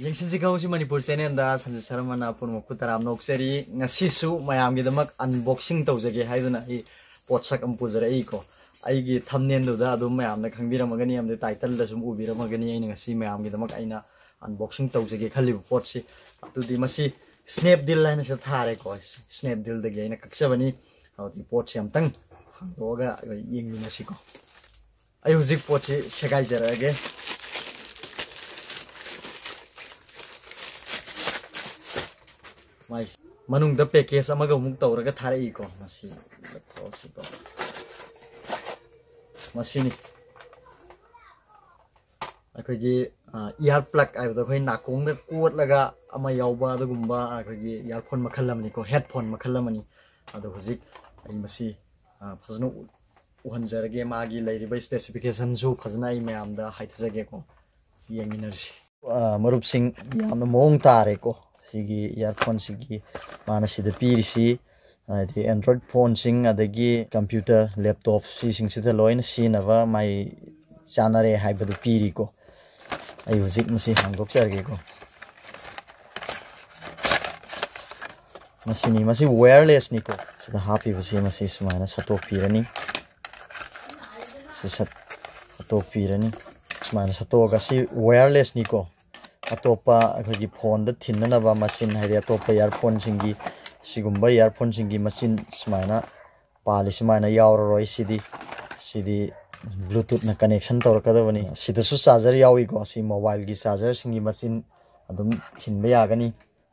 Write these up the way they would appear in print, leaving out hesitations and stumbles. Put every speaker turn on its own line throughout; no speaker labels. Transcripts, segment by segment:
Yengsinsi khanghosi Manipur channel da Sanjay Sharma na pun mukku taram nokseri ngasisu mayam gi damak unboxing tawjage haiduna I potsak am pujara I ko ai gi thumbnail do da adum mayam na khangbiramagani am de title da sum ubiramagani ai ngasi mayam gi damak aina unboxing tawjage khali potsi atudi masi SNAPDEAL laina se thare ko SNAPDEAL da gi aina kaksabani awti potsi am tang hangdoga yengminasi ko ai hujik potsi segai jarage Manung da package amaga muk tawraga tharai ko masi thosi ko masini akogi earplug aibda khoi nakong da kot laga ama yawba da gumba akogi earphone makhalamni ko headphone makhalamani ado hujik ai masi phajno uhanjarage magi lairiba specification su phajna I mayamda haithajage ko yenginarsi marup sing yamna mong tare ko sigi earphone sigi mana sida pirisi the Android phone sing adagi computer laptop sing sida loin sinava mai chanare haibadu piri ko ai hujik masi hangok charge ko masini masi wireless ni ko sida happy basi masi sumana satok pirani satok pirani sumana satoga si wireless ni ko atopa akhagi phone da thinna machine haide atopa earphone singi sigumba earphone singi machine smaina pali smaina yauroi sidi bluetooth na connection tawrakadabani sida su charger yawi ko si mobile gi charger singi machine adum thinba yagani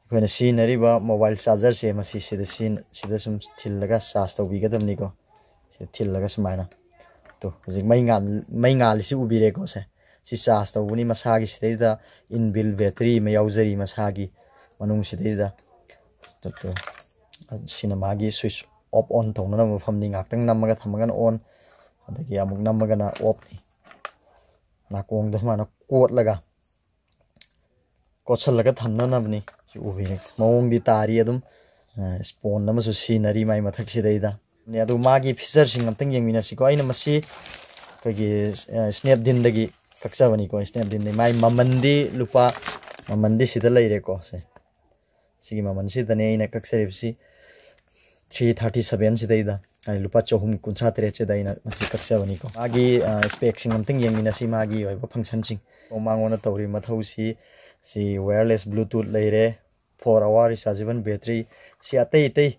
koina sinariba mobile charger se masi sida sum thillaga charge tawbigadamni ko thillaga smaina to hojik mai ngal si ubire ko se si charge tawuni masagi sidaida inbuilt battery me yaujari masagi manung sidaida to sinamagi switch off on tawna mafam ni ngaktang namaga thamagan on adagi amuk namaga na off ni nakong da mana kot laga kotsal laga thamna nabni si ubire mawong di tari adum spawn namasu sinari mai mathak sidaida ne adu magi feature sing amtang yengmina siko aina masi kagi SNAPDEAL dagi kaksabani ko SNAPDEAL ni mai mamandi lupa mamandi sida leire ko se sigi maman sida ne ina kaksaripsi 337 sida ida ai lupa chohum kuncha tere che daina masi kaksabani ko magi specs sing amtang yengmina si magi oiba function sing omangona tawri mathausi si wireless bluetooth leire 4-hour rechargeable battery si atei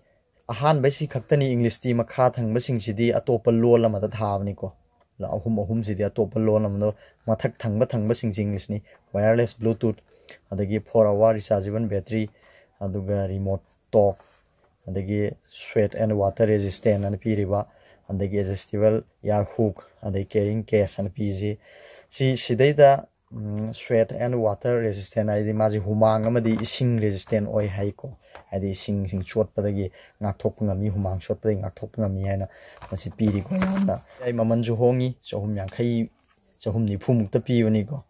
ahan bai si khaktani english ti makha thang basing sidi atopa lol amada thabani ko la ahum sidi atopa lol amdo mathak thangba sing english ni wireless bluetooth adagi 4-hour rechargeable battery aduga remote talk adagi sweat and water resistant and piriba adagi adjustable ear hook adagi carrying case and pg si sidaida sweat and water resistant adi maji humang amadi ising resistant oi haiko adi sing chot padagi ngakthok ngami humang shot padagi ngakthok ngami haina masi piri ko yamda ai mamanju hongi 350 phumuk ta piwani ko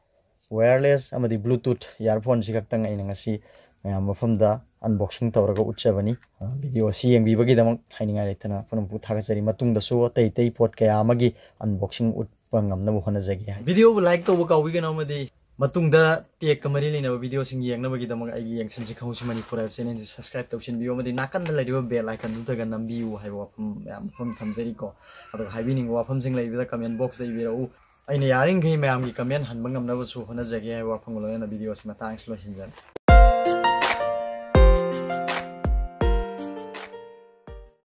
wireless amadi bluetooth earphone si kaktang ai ngasi mayam mafamda unboxing tawraga utchabani video si yengbibagi damak haininga letana phonum thagachari matungda so tei pot kaya amagi unboxing utpangamna buhana jagi video like to ka wigana amadi matungda tek kamari lina video sing yengnabagi damak ai yengsinsi khanghosi Manipur channel si subscribe tawsinbiyu amadi nakan da laiba bell icon du daga nambiyu haiwa mayam phom thamjari ko ado haibining wafam sing laibida comment box da ibirau aina yaring gai mayam gi comment hanbangam na bu su hona jagi haiwa phangolo na video si matang sloisinjan